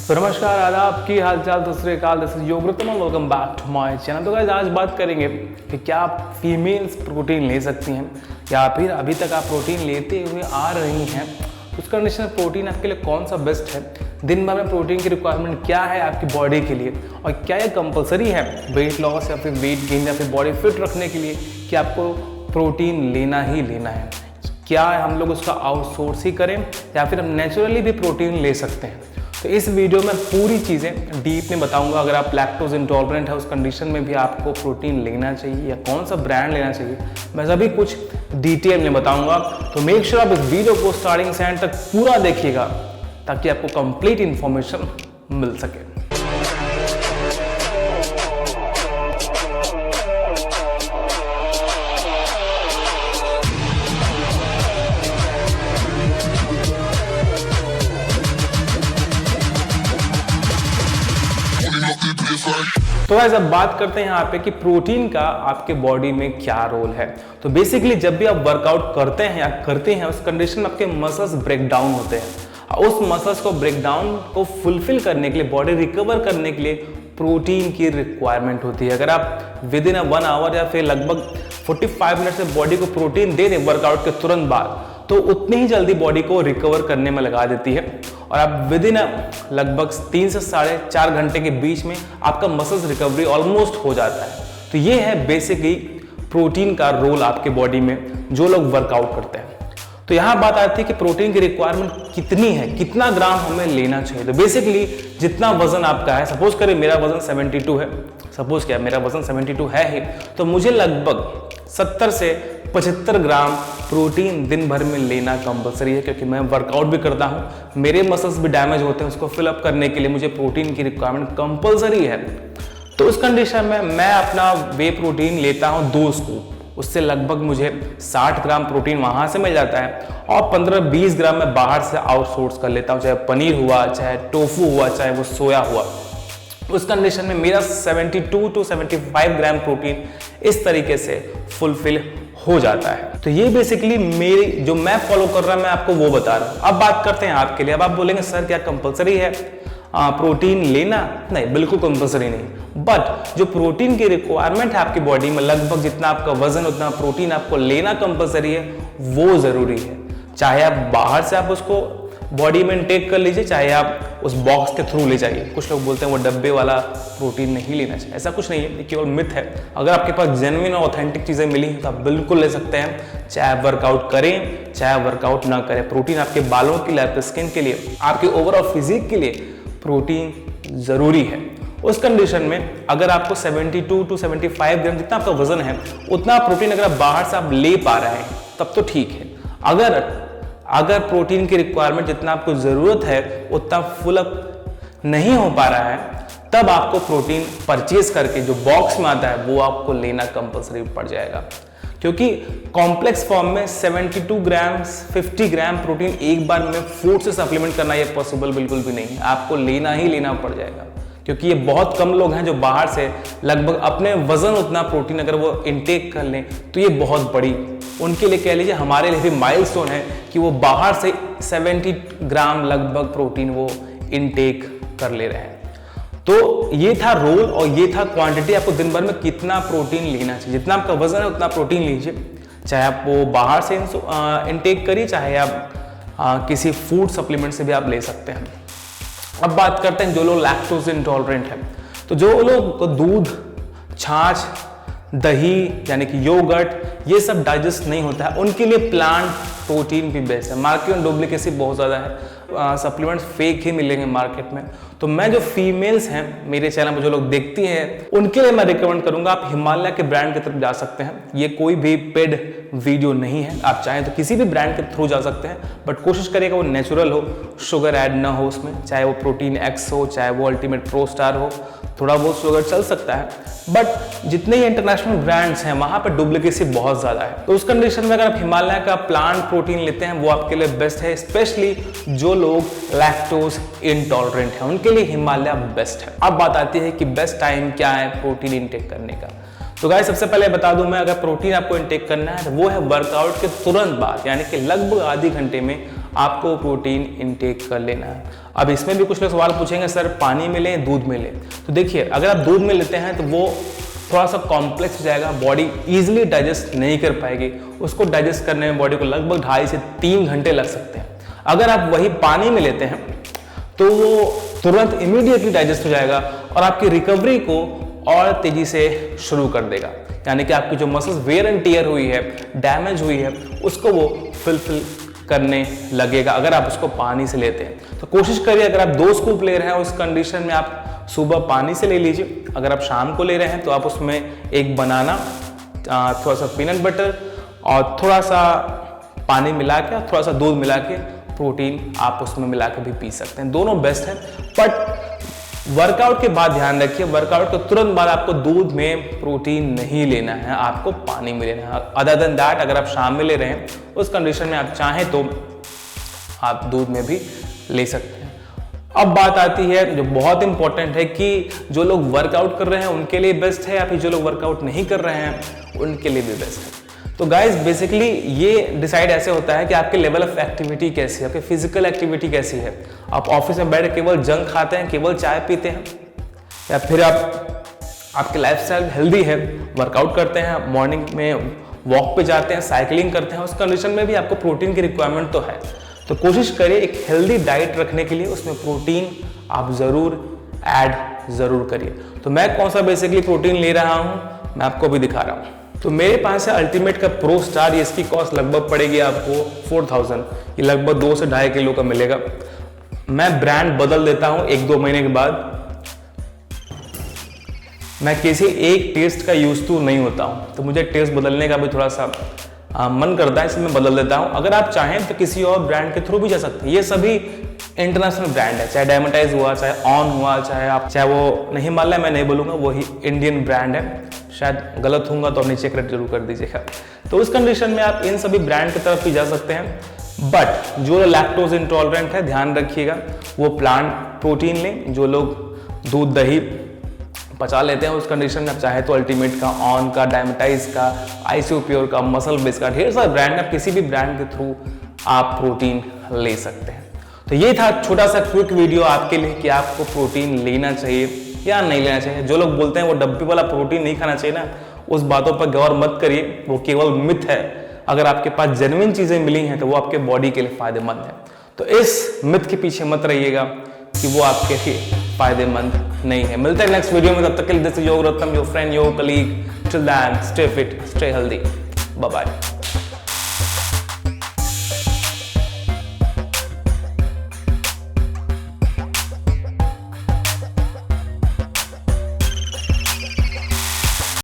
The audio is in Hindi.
तो नमस्कार, आदाब, की हालचाल, दूसरे काल, this is Yogritam, welcome back to my channel. तो गाइस आज बात करेंगे कि क्या आप फीमेल्स प्रोटीन ले सकती हैं या फिर अभी तक आप प्रोटीन लेते हुए आ रही हैं। उस कंडीशन में प्रोटीन आपके लिए कौन सा बेस्ट है, दिन भर में प्रोटीन की रिक्वायरमेंट क्या है आपकी बॉडी के लिए, और क्या ये कंपलसरी है वेट लॉस या फिर वेट गेन या फिर बॉडी फिट रखने के लिए कि आपको प्रोटीन लेना ही लेना है। क्या हम लोग उसका आउटसोर्स ही करें या फिर हम नेचुरली भी प्रोटीन ले सकते हैं। तो इस वीडियो में पूरी चीज़ें डीप में बताऊंगा। अगर आप लैक्टोज इंटॉलरेंट है उस कंडीशन में भी आपको प्रोटीन लेना चाहिए या कौन सा ब्रांड लेना चाहिए, मैं सभी कुछ डिटेल में बताऊंगा। तो मेक श्योर आप इस वीडियो को स्टार्टिंग से एंड तक पूरा देखिएगा ताकि आपको कंप्लीट इंफॉर्मेशन मिल सके। तो गाइस अब बात करते हैं यहाँ पे कि प्रोटीन का आपके बॉडी में क्या रोल है। तो बेसिकली जब भी आप वर्कआउट करते हैं या करते हैं उस कंडीशन में आपके मसल्स ब्रेक डाउन होते हैं। उस मसल्स को ब्रेक डाउन को फुलफिल करने के लिए, बॉडी रिकवर करने के लिए प्रोटीन की रिक्वायरमेंट होती है। अगर आप विद इन 1 आवर या फिर लगभग 45 मिनट से बॉडी को प्रोटीन दे दें वर्कआउट के तुरंत बाद, तो उतनी ही जल्दी बॉडी को रिकवर करने में लगा देती है और आप विद इन लगभग 3 से 4.5 घंटे के बीच में आपका मसल्स रिकवरी ऑलमोस्ट हो जाता है। तो ये है बेसिकली प्रोटीन का रोल आपके बॉडी में जो लोग वर्कआउट करते हैं। तो यहाँ बात आती है कि प्रोटीन की रिक्वायरमेंट कितनी है, कितना ग्राम हमें लेना चाहिए। तो बेसिकली जितना वजन आपका है, सपोज करें मेरा वजन 72 है, सपोज क्या मेरा वजन 72 है ही, तो मुझे लगभग 70 से 75 ग्राम प्रोटीन दिन भर में लेना कंपलसरी है, क्योंकि मैं वर्कआउट भी करता हूं, मेरे मसल्स भी डैमेज होते हैं, उसको फिलअप करने के लिए मुझे प्रोटीन की रिक्वायरमेंट कंपलसरी है। तो उस कंडीशन में मैं अपना वे प्रोटीन लेता हूं 2 स्कूप। उससे लगभग मुझे 60 ग्राम प्रोटीन वहां से मिल जाता है और 15-20 ग्राम मैं बाहर से आउटसोर्स कर लेता हूं, चाहे पनीर हुआ, चाहे टोफू हुआ, चाहे वो सोया हुआ। उस कंडीशन में मेरा 72 to 75 ग्राम प्रोटीन इस तरीके से फुलफिल हो जाता है। तो ये बेसिकली मेरी जो मैं फॉलो कर रहा हूं, मैं आपको वो बता रहा हूं। अब बात करते हैं आपके लिए। अब आप बोलेंगे सर क्या कंपलसरी है प्रोटीन लेना? नहीं, बिल्कुल कंपलसरी नहीं। बट जो प्रोटीन की रिक्वायरमेंट है आपकी बॉडी में, लगभग जितना आपका वजन उतना प्रोटीन आपको लेना कंपलसरी है, वो जरूरी है। चाहे आप बाहर से आप उसको बॉडी में इनटेक कर लीजिए, चाहे आप उस बॉक्स के थ्रू ले जाइए। कुछ लोग बोलते हैं वो डब्बे वाला प्रोटीन नहीं लेना चाहिए, ऐसा कुछ नहीं है, ये केवल मिथ है। अगर आपके पास जेन्युइन और ऑथेंटिक चीज़ें मिली हैं तो आप बिल्कुल ले सकते हैं, चाहे आप वर्कआउट करें चाहे वर्कआउट ना करें। प्रोटीन आपके बालों के लिए, आपके स्किन के लिए, आपके ओवरऑल फिजिक के लिए प्रोटीन ज़रूरी है। उस कंडीशन में अगर आपको 72 to 75 ग्राम जितना आपका वजन है उतना प्रोटीन अगर आप बाहर से आप ले पा रहे हैं तब तो ठीक है। अगर प्रोटीन की रिक्वायरमेंट जितना आपको ज़रूरत है उतना फुल अप नहीं हो पा रहा है, तब आपको प्रोटीन परचेज करके जो बॉक्स में आता है वो आपको लेना कंपलसरी पड़ जाएगा। क्योंकि कॉम्प्लेक्स फॉर्म में 72 ग्राम 50 ग्राम प्रोटीन एक बार में फूड से सप्लीमेंट करना ये पॉसिबल बिल्कुल भी नहीं है, आपको लेना ही लेना पड़ जाएगा। क्योंकि ये बहुत कम लोग हैं जो बाहर से लगभग अपने वजन उतना प्रोटीन अगर वो इनटेक कर लें तो ये बहुत बड़ी उनके लिए, कह लीजिए हमारे लिए भी माइलस्टोन है कि वो बाहर से 70 ग्राम लगभग प्रोटीन वो इनटेक कर ले रहे हैं। तो ये था रोल और ये था क्वांटिटी, आपको दिन भर में कितना प्रोटीन लेना चाहिए। जितना आपका वजन है उतना प्रोटीन लीजिए, चाहे आप वो बाहर से इनटेक करिए, चाहे आप किसी फूड सप्लीमेंट से भी आप ले सकते हैं। अब बात करते हैं जो लोग लैक्टोज इंटॉलरेंट है। तो जो लोग को दूध, छाछ, दही यानी कि योगर्ट ये सब डाइजेस्ट नहीं होता है, उनके लिए प्लांट प्रोटीन भी बेस्ट है। मार्केट में डुप्लीकेसी बहुत ज़्यादा है, सप्लीमेंट्स फेक ही मिलेंगे मार्केट में। तो मैं जो फीमेल्स हैं मेरे चैनल में जो लोग देखती हैं उनके लिए मैं रिकमेंड करूंगा आप हिमालय के ब्रांड की तरफ जा सकते हैं। ये कोई भी पेड वीडियो नहीं है, आप चाहें तो किसी भी ब्रांड के थ्रू जा सकते हैं, बट कोशिश करिएगा वो नेचुरल हो, शुगर ऐड ना हो उसमें, चाहे वो प्रोटीन एक्स हो, चाहे वो अल्टीमेट प्रो स्टार हो, थोड़ा बहुत शुगर चल सकता है। बट जितने ही इंटरनेशनल ब्रांड्स हैं वहां पर डुप्लीकेसी बहुत ज़्यादा है। तो उस कंडीशन में अगर आप हिमालय का प्लांट प्रोटीन लेते हैं वो आपके लिए बेस्ट है। स्पेशली जो लोग लैक्टोज इंटॉलरेंट हैं उनके लिए हिमालय बेस्ट है। अब बात आती है कि बेस्ट टाइम क्या है प्रोटीन इनटेक करने का। तो गाइस सबसे पहले बता दूं मैं, अगर प्रोटीन आपको इनटेक करना है तो वो है वर्कआउट के तुरंत बाद, यानी कि लगभग आधे घंटे में आपको प्रोटीन इनटेक कर लेना है। अब इसमें भी कुछ लोग सवाल पूछेंगे सर पानी में लें दूध में लें। तो देखिए अगर आप दूध में लेते हैं तो वो थोड़ा सा कॉम्प्लेक्स हो जाएगा, बॉडी इजीली डाइजेस्ट नहीं कर पाएगी, उसको डाइजेस्ट करने में बॉडी को लगभग 2.5 से 3 घंटे लग सकते हैं। अगर आप वही पानी में लेते हैं तो वो तुरंत इमीडिएटली डाइजेस्ट हो जाएगा और आपकी रिकवरी को और तेजी से शुरू कर देगा, यानी कि आपकी जो मसल्स वेयर एंड टियर हुई है, डैमेज हुई है, उसको वो फिल करने लगेगा अगर आप उसको पानी से लेते हैं। तो कोशिश करिए अगर आप 2 स्कूप ले रहे हैं उस कंडीशन में आप सुबह पानी से ले लीजिए। अगर आप शाम को ले रहे हैं तो आप उसमें एक बनाना, थोड़ा सा पीनट बटर और थोड़ा सा पानी मिला के, थोड़ा सा दूध मिला के प्रोटीन आप उसमें मिला के भी पी सकते हैं। दोनों बेस्ट है, बट वर्कआउट के बाद ध्यान रखिए, वर्कआउट के तुरंत बाद आपको दूध में प्रोटीन नहीं लेना है, आपको पानी में लेना है। अदर देन दैट अगर आप शाम में ले रहे हैं उस कंडीशन में आप चाहें तो आप दूध में भी ले सकते हैं। अब बात आती है जो बहुत इंपॉर्टेंट है कि जो लोग वर्कआउट कर रहे हैं उनके लिए बेस्ट है या फिर जो लोग वर्कआउट नहीं कर रहे हैं उनके लिए भी बेस्ट है। तो गाइज बेसिकली ये डिसाइड ऐसे होता है कि आपके लेवल ऑफ एक्टिविटी कैसी है, आपकी फिजिकल एक्टिविटी कैसी है। आप ऑफिस में बैठ केवल जंक खाते हैं, केवल चाय पीते हैं, या फिर आपकी लाइफस्टाइल हेल्दी है, वर्कआउट करते हैं, मॉर्निंग में वॉक पे जाते हैं, साइकिलिंग करते हैं, उस कंडीशन में भी आपको प्रोटीन की रिक्वायरमेंट तो है। तो कोशिश करिए एक हेल्दी डाइट रखने के लिए उसमें प्रोटीन आप जरूर ऐड जरूर करिए। तो मैं कौन सा बेसिकली प्रोटीन ले रहा हूं मैं आपको भी दिखा रहा हूं। तो मेरे पास है अल्टीमेट का प्रो स्टार, इसकी कॉस्ट लगभग पड़ेगी आपको 4000, ये लगभग 2 से 2.5 किलो का मिलेगा। मैं ब्रांड बदल देता हूं 1-2 महीने के बाद, मैं किसी एक टेस्ट का यूज टू नहीं होता हूं, तो मुझे टेस्ट बदलने का भी थोड़ा सा मन करता है, इसलिए मैं बदल देता हूं। अगर आप चाहें तो किसी और ब्रांड के थ्रू भी जा सकते हैं, ये सभी इंटरनेशनल ब्रांड है, चाहे डायमंडाइज हुआ, चाहे ऑन हुआ, चाहे वो नहीं हिमालय मैं नहीं बोलूंगा, वही इंडियन ब्रांड है। शायद गलत होऊंगा तो आप नीचे करेक्ट जरूर कर दीजिएगा। तो उस कंडीशन में आप इन सभी ब्रांड की तरफ भी जा सकते हैं, बट जो लैक्टोज इंटॉलरेंट है ध्यान रखिएगा वो प्लांट प्रोटीन लें। जो लोग दूध दही पचा लेते हैं उस कंडीशन में आप चाहे तो अल्टीमेट का, ऑन का, डायमेटाइज का, आईसीओ प्योर का, मसल बेस का, ढेर सारे ब्रांड है, किसी भी ब्रांड के थ्रू आप प्रोटीन ले सकते हैं। तो ये था छोटा सा क्विक वीडियो आपके लिए कि आपको प्रोटीन लेना चाहिए या नहीं लेना चाहिए। जो लोग बोलते हैं वो डब्बी वाला प्रोटीन नहीं खाना चाहिए ना, उस बातों पर गौर मत करिए, वो केवल मिथ है। अगर आपके पास जेन्युइन चीजें मिली हैं तो वो आपके बॉडी के लिए फायदेमंद है। तो इस मिथ के पीछे मत रहिएगा कि वो आपके लिए फायदेमंद नहीं है। मिलते हैं नेक्स्ट वीडियो में, तब तक के लिए this is your Ratnam, your friend, your colleague. Till then stay fit, stay healthy, bye bye.